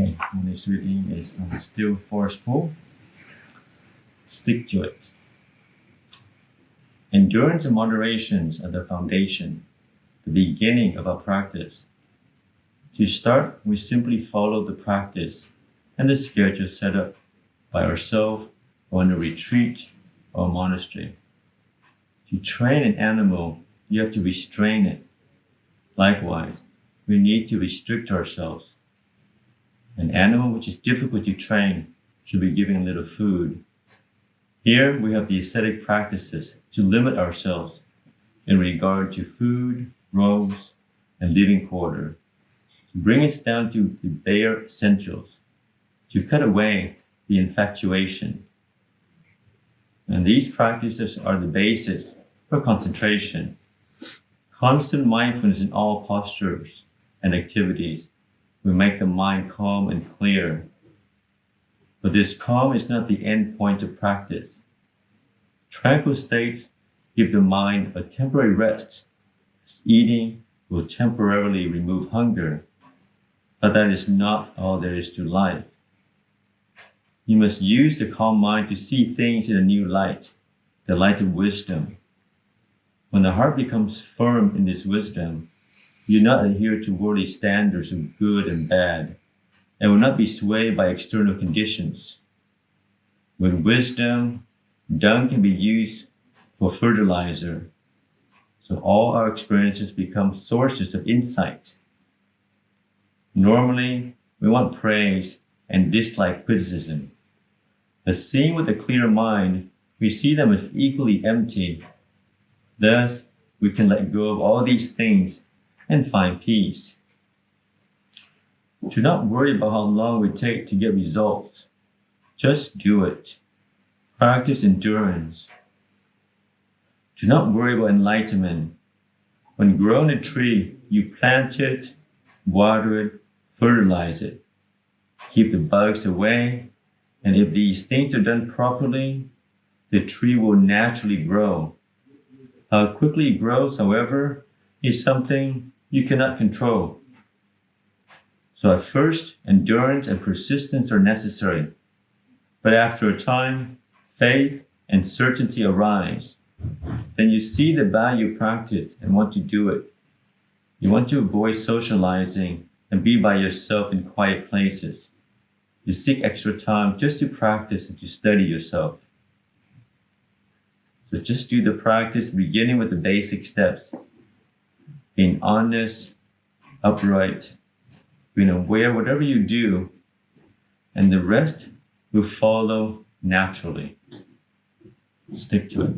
Okay, today's reading is Still Forceful. Stick to it. Endurance and moderation are the foundation, the beginning of our practice. To start, we simply follow the practice and the schedule set up by ourselves or in a retreat or monastery. To train an animal, you have to restrain it. Likewise, we need to restrict ourselves. An animal which is difficult to train should be given little food. Here we have the ascetic practices to limit ourselves in regard to food, robes, and living quarter, to bring us down to the bare essentials, to cut away the infatuation. And these practices are the basis for concentration. Constant mindfulness in all postures and activities will make the mind calm and clear. But this calm is not the end point of practice. Tranquil states give the mind a temporary rest, as eating will temporarily remove hunger. But that is not all there is to life. You must use the calm mind to see things in a new light, the light of wisdom. When the heart becomes firm in this wisdom, you do not adhere to worldly standards of good and bad, and will not be swayed by external conditions. With wisdom, dung can be used for fertilizer, so all our experiences become sources of insight. Normally, we want praise and dislike criticism. But seeing with a clear mind, we see them as equally empty. Thus, we can let go of all these things and find peace. Do not worry about how long it will take to get results. Just do it. Practice endurance. Do not worry about enlightenment. When growing a tree, you plant it, water it, fertilize it. Keep the bugs away, and if these things are done properly, the tree will naturally grow. How quickly it grows, however, is something you cannot control. So at first, endurance and persistence are necessary. But after a time, faith and certainty arise. Then you see the value of practice and want to do it. You want to avoid socializing and be by yourself in quiet places. You seek extra time just to practice and to study yourself. So just do the practice beginning with the basic steps. Being honest, upright, being aware of whatever you do, and the rest will follow naturally. Stick to it.